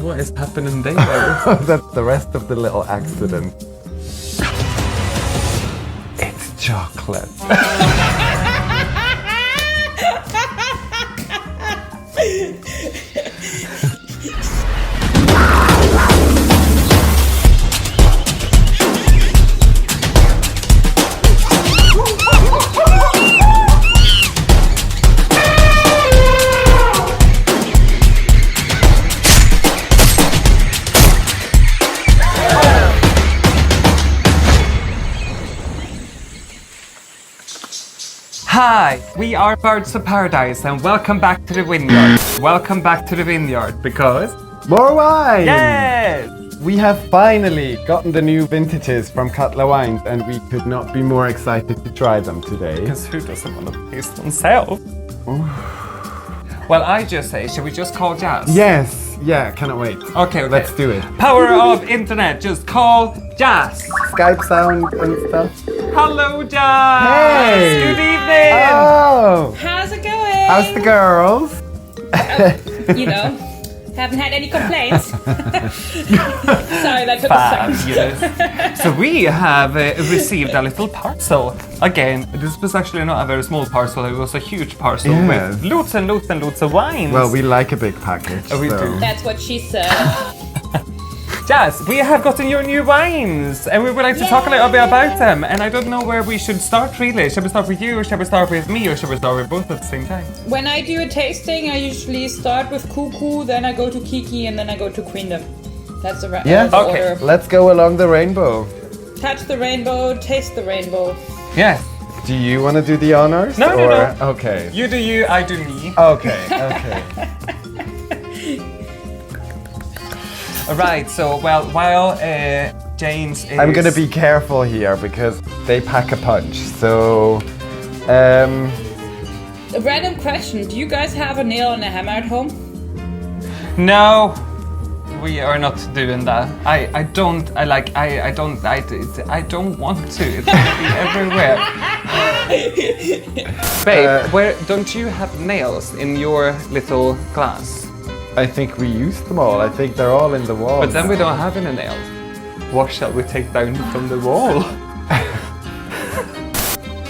What is happening there? That's the rest of the little accident. It's chocolate. Hi, we are Birds of Paradise and welcome back to the vineyard. Welcome back to the vineyard because... More wine! Yes! We have finally gotten the new vintages from Katla Wines and we could not be more excited to try them today. Because who doesn't want to taste themselves? Well, I just say, should we just call Jas? Yes! Yeah, cannot wait. Okay. Let's do it. Power of internet, just call Jas! Skype sound and stuff. Hello, Jas! Hey! Good evening! Oh! How's it going? How's the girls? You know, haven't had any complaints. Sorry, that took a second. Fabulous. So we have received a little parcel. Again, this was actually not a very small parcel, it was a huge parcel with loads and loads and loads of wines. Well, we like a big package. We so. do. That's what she said. Jas, we have gotten your new wines and we would like to talk a little bit about them. And I don't know where we should start really. Should we start with you or should we start with me or should we start with both at the same time? When I do a tasting, I usually start with Cuckoo, then I go to Kiki, and then I go to Queendom. That's the Yeah, order. Let's go along the rainbow. Touch the rainbow, taste the rainbow. Yes. Do you want to do the honors? No. Okay. You do you, I do me. Okay. Alright, so while James is... I'm gonna be careful here because they pack a punch. So, A random question: do you guys have a nail and a hammer at home? No, we are not doing that. I don't want to. It's gonna be everywhere. Babe, where don't you have nails in your little glass? I think we used them all. I think they're all in the wall. But then we don't have any nails. What shall we take down from the wall?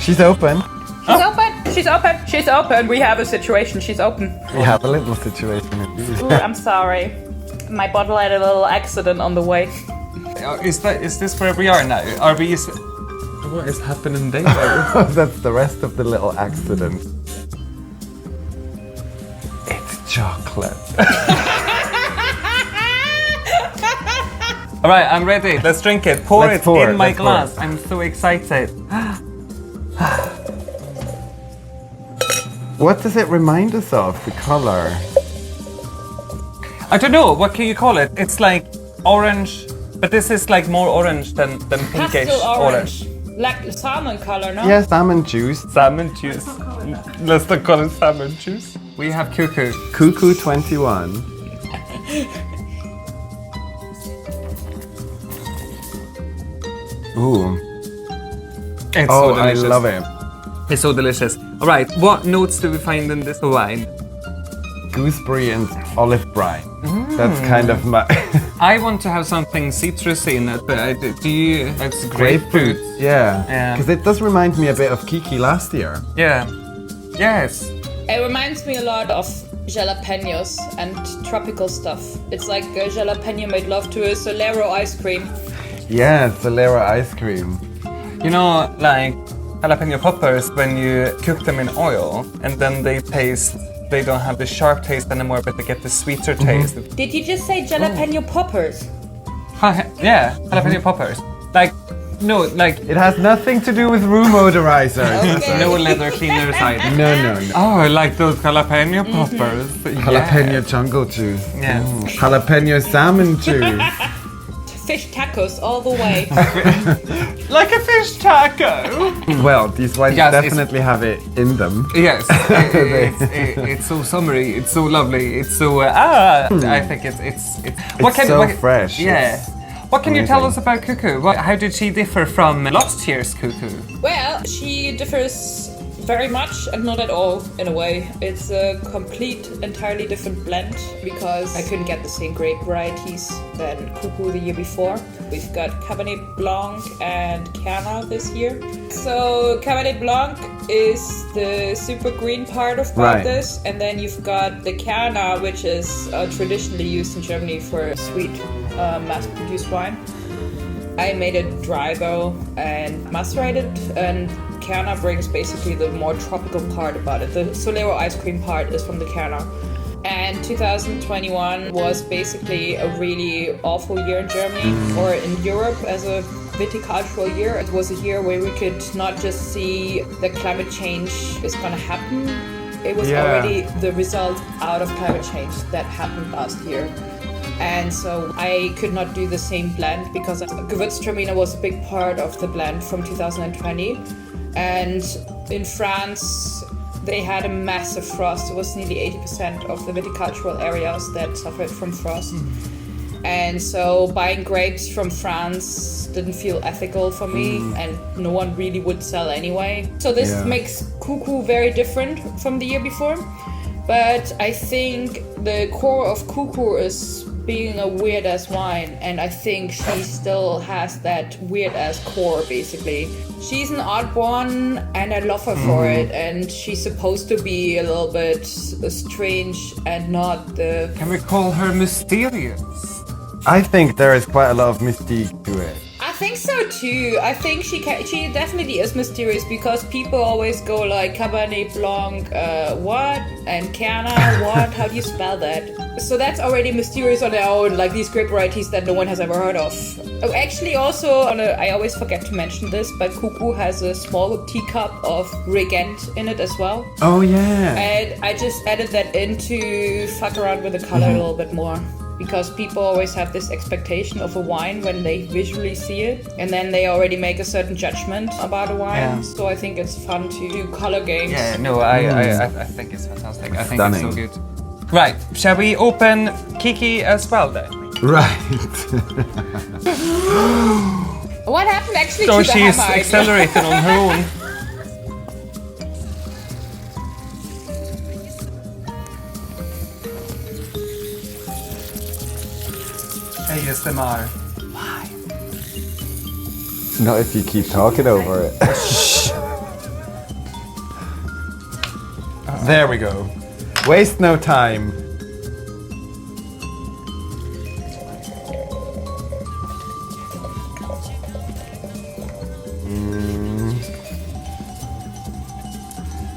She's open. She's open! She's open! She's open! We have a situation. She's open. We have a little situation indeed. Ooh, I'm sorry. My bottle had a little accident on the way. Is this where we are now? Are we? What is happening there? That's the rest of the little accident. It's chocolate. All right, I'm ready. Let's drink it. Pour Let's it pour in it, my let's pour glass. it. I'm so excited. What does it remind us of? The color? I don't know. What can you call it? It's like orange, but this is like more orange than pinkish Pastel orange. Like salmon color, no? Yeah, salmon juice. Salmon juice. Let's not call it salmon juice. We have Cuckoo. Cuckoo 21. Ooh. It's Oh, so delicious. I love it. It's so delicious. All right, what notes do we find in this wine? Gooseberry and olive brine. That's kind of my... I want to have something citrusy in it, but do you? It's grapefruit. Yeah. Yeah. Because it does remind me a bit of Kiki last year. Yeah. Yes. It reminds me a lot of jalapenos and tropical stuff. It's like a jalapeno made love to a Solero ice cream. Yeah, Solera ice cream. You know, like jalapeno poppers, when you cook them in oil and then they don't have the sharp taste anymore, but they get the sweeter taste. Did you just say jalapeno poppers? Yeah, jalapeno poppers. Like, no, like It has nothing to do with room odorizers. Okay. no leather cleaners either. No. Oh, I like those jalapeno poppers. Jalapeno jungle juice. Yeah. Jalapeno salmon juice. Fish tacos all the way. Like a fish taco. Well, these wines Yes, it's- definitely have it in them. Yes, it's so summery. It's so lovely. It's so I think it's. It's so fresh. Yeah. It's What can you tell us amazing. about Cuckoo? How did she differ from last year's Cuckoo? Well, she differs very much and not at all in a way. It's a entirely different blend because I couldn't get the same grape varieties than Cuckoo the year before. We've got Cabernet Blanc and Kerner this year. So Cabernet Blanc is the super green part of this, and then you've got the Kerner, which is traditionally used in Germany for sweet mass-produced wine. I made it dry though and macerated, and Kerner brings basically the more tropical part about it. The Solero ice cream part is from the Kerner. And 2021 was basically a really awful year in Germany or in Europe as a viticultural year. It was a year where we could not just see that climate change is going to happen. It was already the result out of climate change that happened last year. And so I could not do the same blend because Gewürztraminer was a big part of the blend from 2020. And in France, they had a massive frost. It was nearly 80% of the viticultural areas that suffered from frost. And so buying grapes from France didn't feel ethical for me, and no one really would sell anyway. So this makes Cuckoo very different from the year before. But I think the core of Cuckoo is being a weird-ass wine, and I think she still has that weird-ass core, basically. She's an odd one, and I love her for it, and she's supposed to be a little bit strange and not the... Can we call her mysterious? I think there is quite a lot of mystique to it. I think so too. I think she definitely is mysterious because people always go like Cabernet Blanc, what? And Kerner, what? How do you spell that? So that's already mysterious on their own, like these grape varieties that no one has ever heard of. Oh, actually also, I always forget to mention this, but Cuckoo has a small teacup of Regent in it as well. Oh yeah. And I just added that in to fuck around with the color a little bit more. Because people always have this expectation of a wine when they visually see it, and then they already make a certain judgment about a wine. Yeah. So I think it's fun to do color games. Yeah, no, I think it's fantastic. I think it's so good. Right, shall we open Kiki as well then? Right. What happened actually so to the hammer? So she's accelerating on her own. ASMR. Why? Not if you keep talking over it. There we go. Waste no time.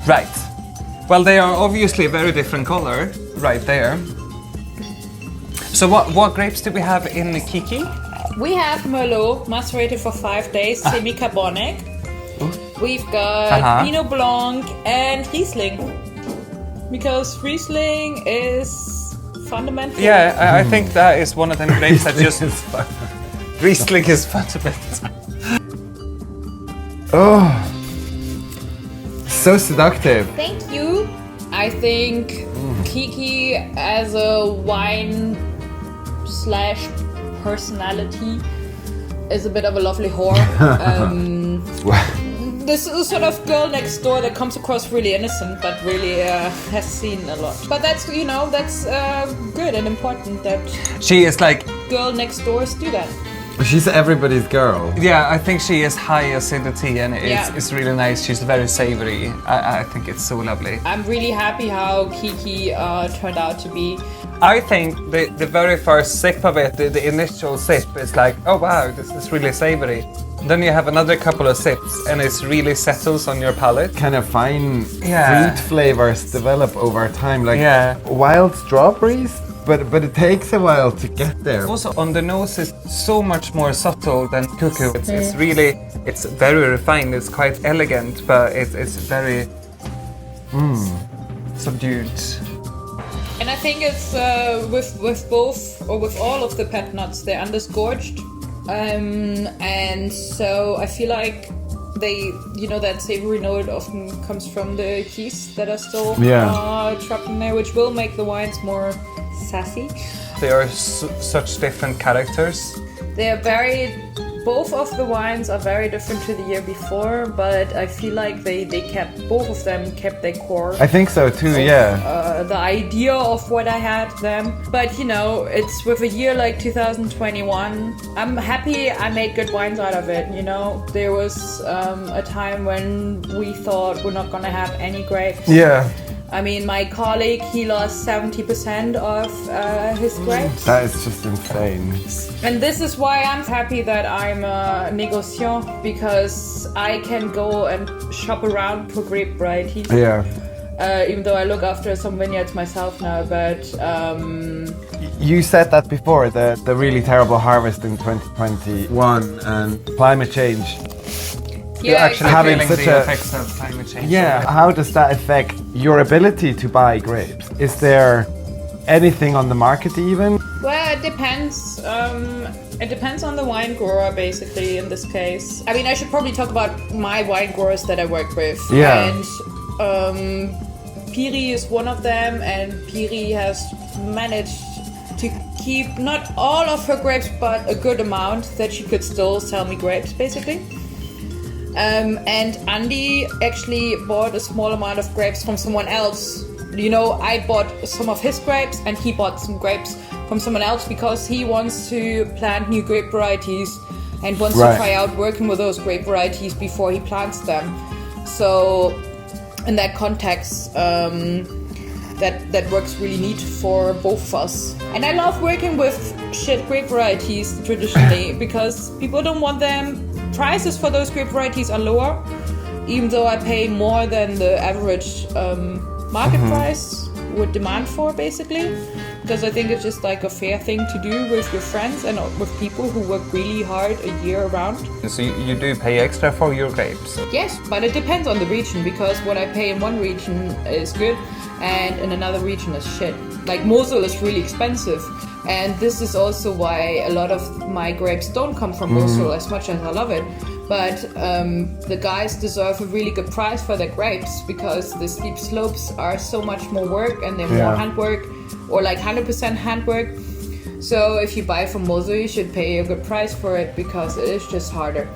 Right. Well, they are obviously a very different color right there. So what grapes do we have in the Kiki? We have Merlot, macerated for 5 days, semi-carbonic. We've got Pinot Blanc and Riesling. Because Riesling is fundamental. Yeah, I think that is one of them grapes that just... Riesling is fundamental. Oh, so seductive. Thank you. I think Kiki as a wine / personality is a bit of a lovely whore. This is a sort of girl next door that comes across really innocent, but really has seen a lot. But that's, that's good and important that she is like girl next doors do that. She's everybody's girl. Yeah, I think she is high acidity and it's really nice. She's very savory. I think it's so lovely. I'm really happy how Kiki turned out to be. I think the very first sip of it, the initial sip, is like, oh wow, this is really savory. Then you have another couple of sips and it really settles on your palate. Kind of fine fruit flavors develop over time, like wild strawberries. But it takes a while to get there. Also, on the nose is so much more subtle than Cuckoo. It's really, it's very refined. It's quite elegant, but it's very subdued. And I think it's with both or with all of the pet nuts, they're underscorched, and so I feel like they, that savory note often comes from the yeast that are still trapped in there, which will make the wines more sassy. They are such different characters. They are very both of the wines are very different to the year before, but I feel like both of them kept their core. I think so too, yeah. The idea of what I had them. But you know, it's with a year like 2021, I'm happy I made good wines out of it, you know. There was a time when we thought we're not gonna have any grapes. Yeah. I mean, my colleague, he lost 70% of his grapes. That is just insane. And this is why I'm happy that I'm a négociant, because I can go and shop around for grape varieties. Yeah. Even though I look after some vineyards myself now, but... You said that before, the really terrible harvest in 2021 and climate change. Yeah, actually having feeling such the a effects of climate change. Yeah, how does that affect your ability to buy grapes? Is there anything on the market even? Well, it depends. It depends on the wine grower, basically, in this case. I mean, I should probably talk about my wine growers that I work with. Yeah. And Piri is one of them, and Piri has managed to keep not all of her grapes, but a good amount that she could still sell me grapes, basically. And Andy actually bought a small amount of grapes from someone else. You know, I bought some of his grapes and he bought some grapes from someone else because he wants to plant new grape varieties and wants to try out working with those grape varieties before he plants them. So in that context, that works really neat for both of us. And I love working with shit grape varieties traditionally because people don't want them. Prices for those grape varieties are lower, even though I pay more than the average market price would demand for, basically. Because I think it's just like a fair thing to do with your friends and with people who work really hard a year around. So you do pay extra for your grapes? Yes, but it depends on the region, because what I pay in one region is good and in another region is shit. Like Mosel is really expensive, and this is also why a lot of my grapes don't come from Mosel, as much as I love it. But the guys deserve a really good price for their grapes, because the steep slopes are so much more work and they're more handwork, or like 100% handwork. So if you buy from Mosel, you should pay a good price for it, because it is just harder.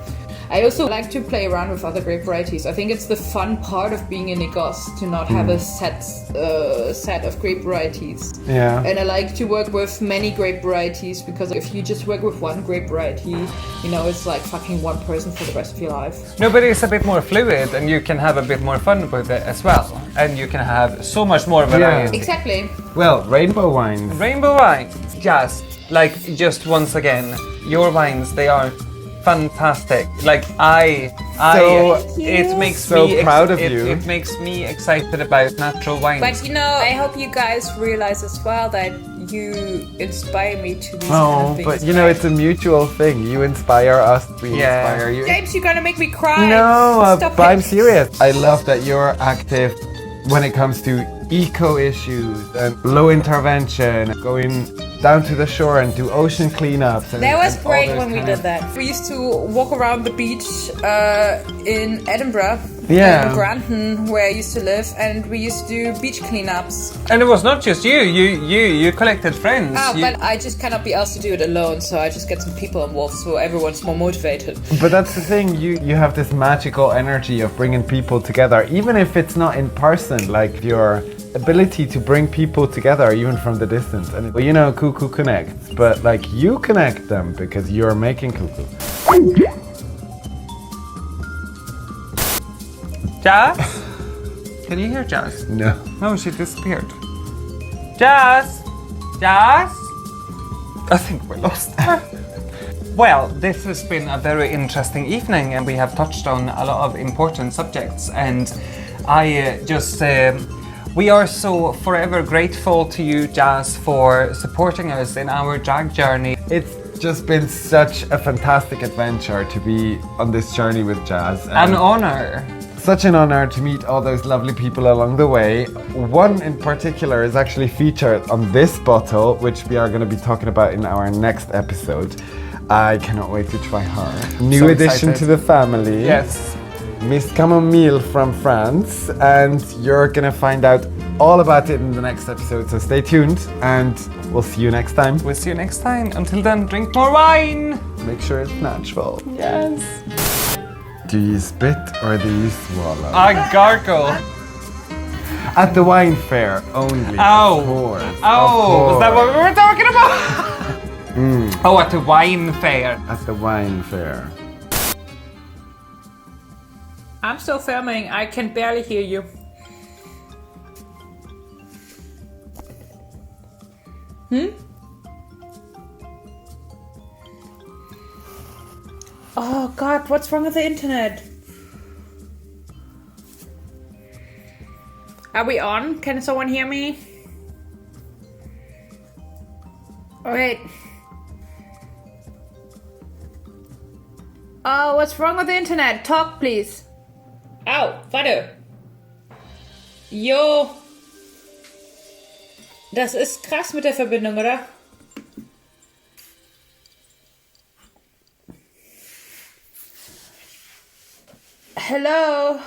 I also like to play around with other grape varieties. I think it's the fun part of being a négoce, to not have a set of grape varieties. Yeah. And I like to work with many grape varieties, because if you just work with one grape variety, you know, it's like fucking one person for the rest of your life. No, but it's a bit more fluid and you can have a bit more fun with it as well. And you can have so much more variety. Exactly. Well, rainbow wines. Rainbow wines. Just once again, your wines, they are fantastic. Like it makes me proud of you. It makes me excited about natural wines. But you know, I hope you guys realize as well that you inspire me to these kind of things. But you know, it's a mutual thing. You inspire us, we inspire you. James, you're gonna make me cry. No, Stop but it. I'm serious. I love that you're active when it comes to eco issues and low intervention, going down to the shore and do ocean cleanups. That was great when we did that. We used to walk around the beach in Edinburgh, in Granton, where I used to live, and we used to do beach cleanups. And it was not just you collected friends. But I just cannot be asked to do it alone, so I just get some people involved, so everyone's more motivated. But that's the thing, you have this magical energy of bringing people together, even if it's not in person, like your ability to bring people together even from the distance. And you know, Cuckoo connects, but like you connect them because you're making Cuckoo. Jas? Can you hear Jas? No. No, she disappeared. Jas? Jas? I think we lost her. Well, this has been a very interesting evening, and we have touched on a lot of important subjects, and we are so forever grateful to you, Jas, for supporting us in our drag journey. It's just been such a fantastic adventure to be on this journey with Jas. An honor. Such an honor to meet all those lovely people along the way. One in particular is actually featured on this bottle, which we are going to be talking about in our next episode. I cannot wait to try her. New addition to the family. Yes. Miss Camomile from France, and you're gonna find out all about it in the next episode, so stay tuned and we'll see you next time. We'll see you next time. Until then, drink more wine. Make sure it's natural. Yes. Do you spit or do you swallow? I gargle. At the wine fair only. Oh. Of course. Oh, is that what we were talking about? Oh, at the wine fair. At the wine fair. I'm still filming. I can barely hear you. Oh God, what's wrong with the internet? Are we on? Can someone hear me? Wait. Oh, what's wrong with the internet? Talk, please. Au, warte. Jo. Das ist krass mit der Verbindung, oder? Hello.